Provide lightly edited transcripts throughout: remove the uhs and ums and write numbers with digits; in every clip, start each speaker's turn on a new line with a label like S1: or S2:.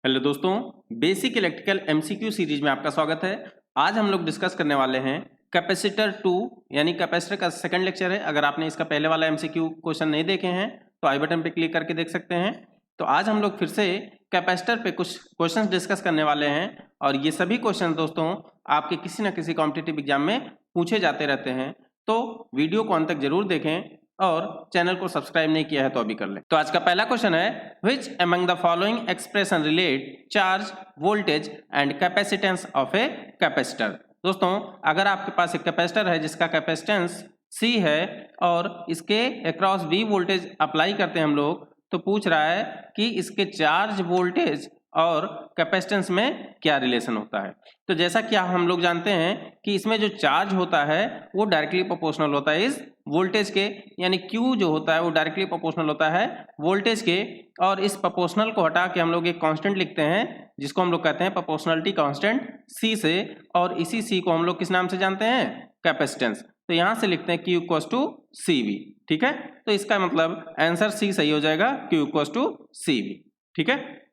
S1: Hello दोस्तों, basic electrical MCQ series में आपका स्वागत है। आज हम लोग डिस्कस करने वाले हैं कैपेसिटर 2 यानी कैपेसिटर का सेकंड लेक्चर है। अगर आपने इसका पहले वाला एमसीक्यू क्वेश्चन नहीं देखे हैं तो आई बटन पे क्लिक करके देख सकते हैं। तो आज हम लोग फिर से कैपेसिटर पे कुछ क्वेश्चंस डिस्कस करने वाले हैं और ये सभी क्वेश्चन दोस्तों आपके किसी न किसी कॉम्पिटिटिव एग्जाम में पूछे जाते रहते हैं। तो वीडियो को अंत तक जरूर देखें और चैनल को सब्सक्राइब नहीं किया है तो अभी कर लें। तो आज का पहला क्वेश्चन है, which among the following expression relate charge, voltage and capacitance of a capacitor. दोस्तों, अगर आपके पास एक कैपेसिटर है जिसका कैपेसिटेंस C है और इसके अक्रॉस V वोल्टेज अप्लाई करते हैं हम लोग, तो पूछ रहा है कि इसके चार्ज, वोल्टेज और कैपेसिटेंस में क्या रिलेशन होता है। तो जैसा कि हम लोग जानते हैं कि इसमें जो चार्ज होता है वो डायरेक्टली प्रोपोर्शनल होता है इस वोल्टेज के, यानी Q जो होता है वो डायरेक्टली प्रोपोर्शनल होता है वोल्टेज के। और इस प्रोपोर्शनल को हटा के हम लोग एक कांस्टेंट लिखते हैं जिसको हम लोग कहते हैं प्रोपोर्शनलिटी कांस्टेंट C से, और इसी C को हम लोग किस नाम से जानते हैं? कैपेसिटेंस। तो यहां से लिखते हैं Q इक्वल्स टू CV। ठीक है, तो इसका मतलब आंसर C सही हो जाएगा, Q इक्वल्स टू CV। ठीक है,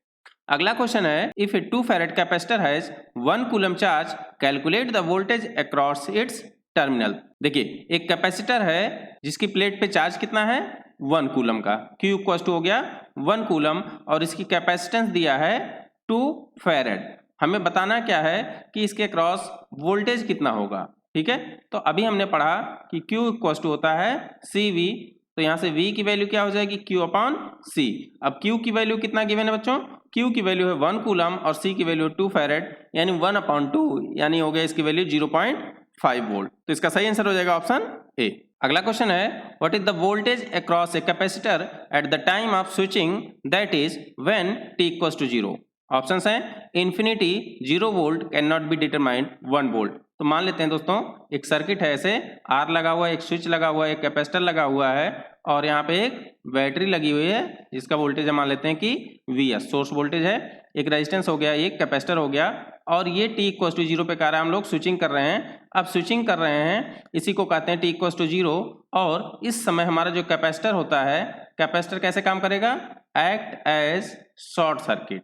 S1: अगला क्वेश्चन है, if A 2 farad capacitor has 1 coulomb charge, calculate the voltage across its terminal. देखिए, एक कैपेसिटर है जिसकी प्लेट पे चार्ज कितना है? 1 कूलम का। Q इक्वल्स टू हो गया 1 कूलम और इसकी कैपेसिटेंस दिया है 2 फैरेड। हमें बताना क्या है कि इसके क्रॉस वोल्टेज कितना होगा। ठीक है, तो अभी हमने पढ़ा कि Q इक्वल्स टू होता है CV, तो यहाँ से V की वैल्यू क्या हो जाएगी? Q upon C। अब Q की वैल्यू कितना गिवन है बच्चों? Q की वैल्यू है 1 कूलम और C की वैल्यू 2 फैरेड, यानी 1 अपॉन 2, यानी हो गया इसकी वैल्यू 0.5 वोल्ट। तो इसका सही आंसर हो जाएगा ऑप्शन ए। अगला क्वेश्चन है, what is the voltage across a capacitor at the time of switching, that is when t equals to 0। Options हैं infinity, 0 volt, can not be determined, 1 volt. तो मान लेते हैं दोस्तों, एक सर्किट है, ऐसे R लगा हुआ है, एक स्विच लगा हुआ है, एक कैपेसिटर लगा हुआ है और यहाँ पे एक बैटरी लगी हुई है जिसका वोल्टेज हम मान लेते हैं कि Vs सोर्स वोल्टेज है। एक रेजिस्टेंस हो गया, एक कैपेसिटर हो गया और ये t इक्वल्स टू 0 पे कह रहा है हम लोग स्विचिंग कर रहे हैं। अब स्विचिंग कर रहे हैं, इसी को कहते हैं t इक्वल्स टू 0। और इस समय हमारा जो कैपेसिटर होता है, कैपेसिटर कैसे काम करेगा? Act as short circuit.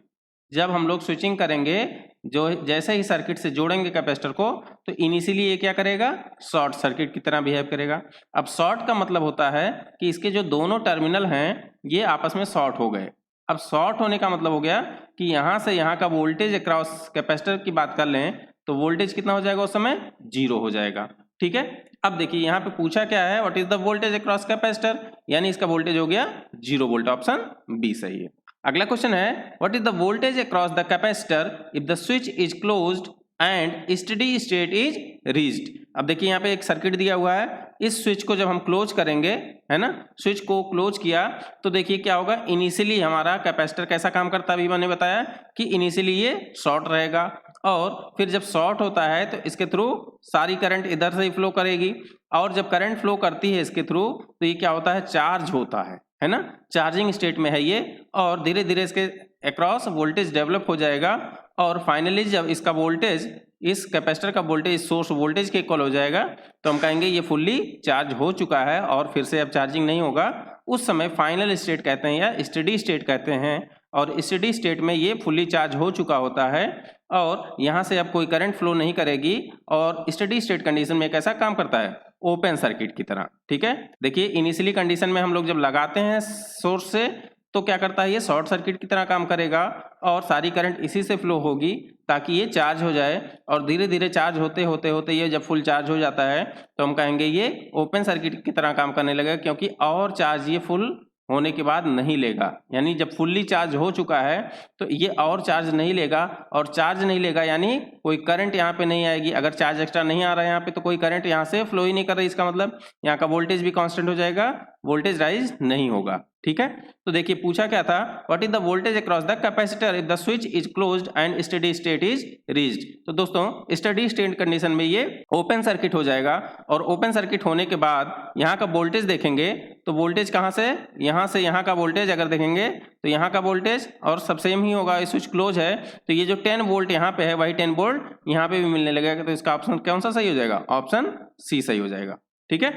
S1: जब हम लोग स्विचिंग करेंगे, जो जैसे ही सर्किट से जोड़ेंगे कैपेसिटर को, तो इनिशियली ये क्या करेगा? शॉर्ट सर्किट की तरह बिहेव करेगा। अब शॉर्ट का मतलब होता है कि इसके जो दोनों टर्मिनल हैं ये आपस में शॉर्ट हो गए। अब शॉर्ट होने का मतलब हो गया कि यहाँ से यहाँ का वोल्टेज अक्रॉस कैपेसिटर की बात कर लें तो वोल्टेज कितना हो जाएगा? उस समय 0 हो जाएगा। ठीक है, अब देखिए यहाँ पे पूछा क्या है, what is the voltage across capacitor, यानी इसका वोल्टेज हो गया 0 वोल्ट। ऑप्शन बी सही है। अगला क्वेश्चन है, what is the voltage across the capacitor if the switch is closed end steady state is reached. अब देखिए यहाँ पे एक सर्किट दिया हुआ है, इस स्विच को जब हम क्लोज करेंगे, है ना, स्विच को क्लोज किया तो देखिए क्या होगा, इनिशियली हमारा कैपेसिटर कैसा काम करता है? अभी मैंने बताया कि इनिशियली ये शॉर्ट रहेगा और फिर जब शॉर्ट होता है तो इसके थ्रू सारी करंट इधर से ही फ्लो करेगी और जब करंट फ्लो करती है इसके थ्रू तो ये क्या होता है? चार्ज होता है ना, चार्जिंग स्टेट में है ये और धीरे धीरे इसके अक्रॉस वोल्टेज डेवलप हो जाएगा और फाइनली जब इसका वोल्टेज, इस कैपेसिटर का वोल्टेज सोर्स वोल्टेज के इक्वल हो जाएगा तो हम कहेंगे ये फुल्ली चार्ज हो चुका है और फिर से अब चार्जिंग नहीं होगा। उस समय फाइनल स्टेट कहते हैं या स्टेडी स्टेट कहते हैं और स्टेडी स्टेट में ये फुल्ली चार्ज हो चुका होता है और यहाँ से अब कोई करंट फ्लो नहीं करेगी और स्टेडी स्टेट कंडीशन में कैसा काम करता है? ओपन सर्किट की तरह। ठीक है, देखिए इनिशियली कंडीशन में हम लोग जब लगाते हैं सोर्स से तो क्या करता है? ये शॉर्ट सर्किट की तरह काम करेगा और सारी करंट इसी से फ्लो होगी ताकि ये चार्ज हो जाए और धीरे धीरे चार्ज होते होते होते ये जब फुल चार्ज हो जाता है तो हम कहेंगे ये ओपन सर्किट की तरह काम करने लगेगा, क्योंकि और चार्ज ये फुल होने के बाद नहीं लेगा। यानी जब फुल्ली चार्ज हो चुका है तो ये और चार्ज नहीं लेगा और चार्ज नहीं लेगा यानी कोई करंट यहाँ पे नहीं आएगी। अगर चार्ज एक्स्ट्रा नहीं आ रहा है यहाँ पे तो कोई करंट यहाँ से फ्लो ही नहीं कर रही, इसका मतलब यहाँ का वोल्टेज भी कांस्टेंट हो जाएगा, वोल्टेज राइज नहीं होगा। ठीक है, तो देखिए पूछा क्या था, what is the voltage across the capacitor if the switch is closed end steady state is reached. तो दोस्तों स्टेडी स्टेट कंडीशन में ये ओपन सर्किट हो जाएगा और ओपन सर्किट होने के बाद यहाँ का वोल्टेज देखेंगे तो वोल्टेज कहाँ से? यहाँ से यहाँ का वोल्टेज अगर देखेंगे तो यहाँ का वोल्टेज और सब सेम ही होगा। स्विच क्लोज है तो ये जो 10 वोल्ट यहाँ पे है वही 10 वोल्ट यहाँ पे भी मिलने लगेगा। तो इसका ऑप्शन कौन सा सही हो जाएगा? ऑप्शन सी सही हो जाएगा। ठीक है,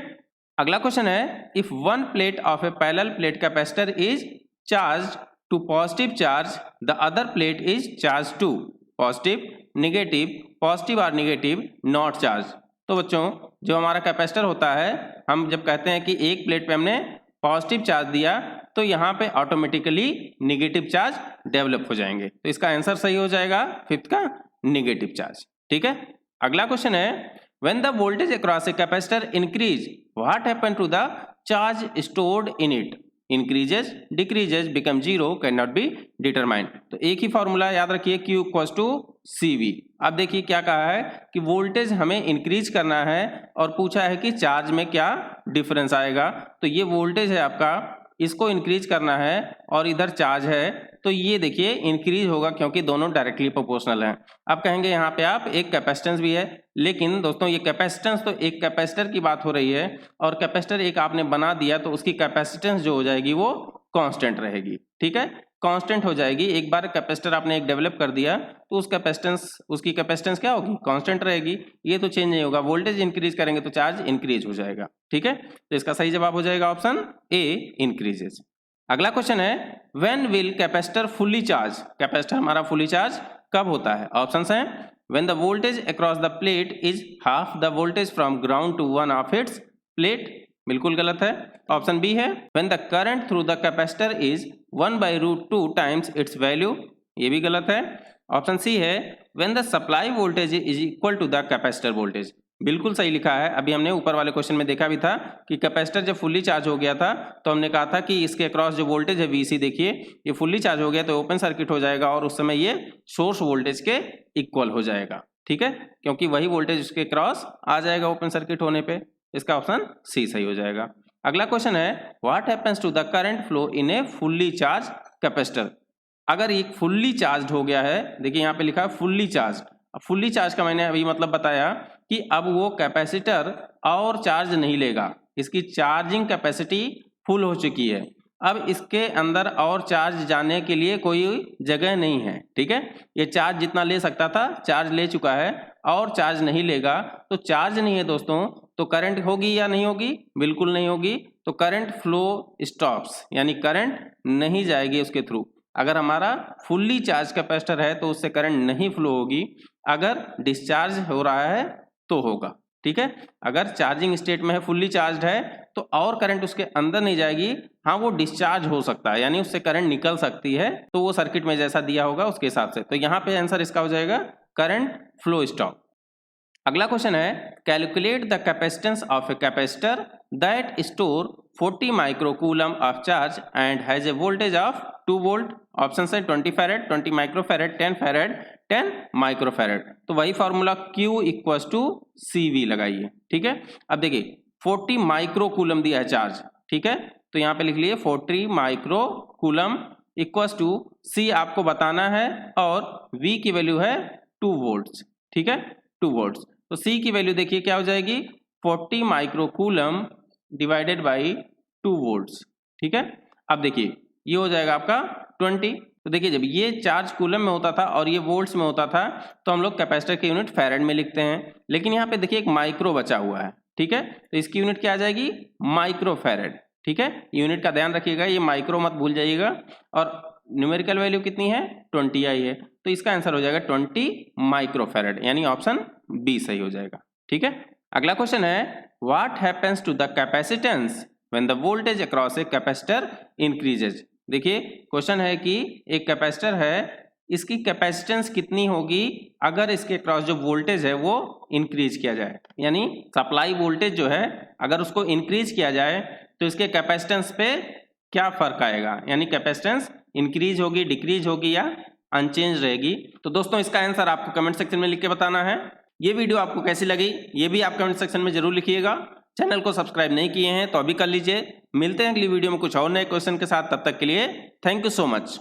S1: अगला क्वेश्चन है, if one plate of A parallel plate capacitor is charge to positive charge, the other plate is charged to positive, negative, positive or negative, not charge। तो बच्चों जो हमारा कैपेसिटर होता है, हम जब कहते हैं कि एक प्लेट पे हमने पॉजिटिव चार्ज दिया तो यहाँ पे ऑटोमेटिकली नेगेटिव चार्ज डेवलप हो जाएंगे। तो इसका आंसर सही हो जाएगा फिफ्थ का नेगेटिव चार्ज। ठीक है, अगला क्वेश्चन है when the voltage across a capacitor increase what happen to the charge stored in it, increases, decreases, become zero, can not be determined. तो एक ही फॉर्मूला याद रखिए, Q इक्वल्स टू CV। अब देखिए क्या कहा है कि वोल्टेज हमें इंक्रीज करना है और पूछा है कि चार्ज में क्या डिफरेंस आएगा। तो ये वोल्टेज है आपका, इसको इंक्रीज करना है और इधर चार्ज है, तो ये देखिए इंक्रीज होगा क्योंकि दोनों डायरेक्टली प्रोपोर्शनल हैं। अब कहेंगे यहाँ पे आप एक कैपेसिटेंस भी है, लेकिन दोस्तों ये कैपेसिटेंस तो एक कैपेसिटर की बात हो रही है और कैपेसिटर एक आपने बना दिया तो उसकी कैपेसिटेंस जो हो जाएगी वो कांस्टेंट रहेगी। ठीक है, कांस्टेंट हो जाएगी। एक बार कैपेसिटर आपने एक डेवलप कर दिया तो उसकी कैपेसिटेंस क्या होगी, कांस्टेंट रहेगी। ये तो चेंज नहीं होगा। वोल्टेज इंक्रीज करेंगे तो चार्ज इंक्रीज हो जाएगा। ठीक है, तो इसका सही जवाब हो जाएगा ऑप्शन ए, इंक्रीजेस। अगला क्वेश्चन है when will capacitor fully charge, capacitor हमारा फुल्ली चार्ज कब होता है। ऑप्शंस हैं when the voltage across the plate is half the voltage from ground to one of its plate, बिल्कुल गलत है। ऑप्शन बी है when the current through the capacitor is 1/√2 times its value, ये भी गलत है। ऑप्शन सी है when the supply voltage is equal to the capacitor voltage, बिल्कुल सही लिखा है। अभी हमने ऊपर वाले क्वेश्चन में देखा भी था कि कैपेसिटर जब फुल्ली चार्ज हो गया था तो हमने कहा था कि इसके अक्रॉस जो वोल्टेज है VC, देखिए ये फुल्ली चार्ज हो गया तो ओपन सर्किट हो जाएगा और उस समय ये सोर्स वोल्टेज के इक्वल हो जाएगा। ठीक है, क्योंकि वही वोल्टेज उसके क्रॉस आ जाएगा ओपन सर्किट होने पे। इसका ऑप्शन सी सही हो जाएगा। अगला क्वेश्चन है what happens to the current flow in a fully charge capacitor. अगर ये फुल्ली चार्ज हो गया है, देखिए यहाँ पे लिखा है फुल्ली चार्ज। फुल्ली चार्ज का मैंने अभी मतलब बताया कि अब वो कैपेसिटर और चार्ज नहीं लेगा, इसकी चार्जिंग कैपेसिटी फुल हो चुकी है। अब इसके अंदर और चार्ज जाने के लिए कोई जगह नहीं है। ठीक है, ये चार्ज जितना ले सकता था चार्ज ले चुका है और चार्ज नहीं लेगा, तो चार्ज नहीं है दोस्तों, तो करंट होगी या नहीं होगी, बिल्कुल नहीं होगी। तो करंट फ्लो स्टॉप्स, यानी करंट नहीं जाएगी उसके थ्रू। अगर हमारा फुल्ली चार्ज कैपेसिटर है तो उससे करंट नहीं फ्लो होगी, अगर डिस्चार्ज हो रहा है तो होगा। ठीक है, अगर चार्जिंग स्टेट में है, फुल्ली चार्ज है, तो और करंट उसके अंदर नहीं जाएगी। हाँ, वो डिस्चार्ज हो सकता है, यानी उससे करंट निकल सकती है, तो वो सर्किट में जैसा दिया होगा उसके हिसाब से। तो यहाँ पे आंसर इसका हो जाएगा करंट फ्लो स्टॉप। अगला क्वेश्चन है calculate the capacitance of a capacitor that store 40 microcoulomb of charge and has a voltage of 2 volt. Option है 20 फैरेड, 20 माइक्रोफैरेड, 10 फैरेड, 10 माइक्रोफैरेड। तो वही formula Q equals to CV लगाइए। ठीक है, अब देखिए 40 माइक्रोकूलम दिया है चार्ज। ठीक है, तो यहाँ पे लिख लिए 40 माइक्रोकूलम इक्वल्स टू C आपको बताना है और V की वैल्यू है 2 वोल्ट्स। ठीक है, 2 वोल्ट्स। तो C की वैल्यू देखिए क्या हो जाएगी, 40 माइक्रोकूलम डिवाइडेड बाई 2 वोल्ट्स। ठीक है, अब देखिए ये हो जाएगा आपका 20। तो देखिए जब ये चार्ज कूलम में होता था और ये वोल्ट्स में होता था तो हम लोग कैपेसिटर की यूनिट फैरेड में लिखते हैं, लेकिन यहाँ पे देखिए एक माइक्रो बचा हुआ है। ठीक है, तो इसकी यूनिट क्या आ जाएगी, माइक्रो फैरेड। ठीक है, यूनिट का ध्यान रखिएगा, ये माइक्रो मत भूल जाइएगा। और न्यूमेरिकल वैल्यू कितनी है, 20 आई है, तो इसका आंसर हो जाएगा 20 माइक्रो फैरेड, यानी ऑप्शन बी सही हो जाएगा। ठीक है, अगला क्वेश्चन है what happens to the capacitance when the voltage across a capacitor increases. देखिए क्वेश्चन है कि एक कैपेसिटर है, इसकी कैपेसिटेंस कितनी होगी अगर इसके क्रॉस जो वोल्टेज है वो इंक्रीज किया जाए, यानी सप्लाई वोल्टेज जो है अगर उसको इंक्रीज किया जाए तो इसके कैपेसिटेंस पे क्या फर्क आएगा, यानी कैपेसिटेंस इंक्रीज होगी, डिक्रीज होगी या अनचेंज रहेगी। तो दोस्तों इसका आंसर आपको कमेंट सेक्शन में लिख के बताना है। ये वीडियो आपको कैसी लगी ये भी आप कमेंट सेक्शन में जरूर लिखिएगा। चैनल को सब्सक्राइब नहीं किए हैं तो अभी कर लीजिए। मिलते हैं अगली वीडियो में कुछ और नए क्वेश्चन के साथ, तब तक के लिए थैंक यू सो मच।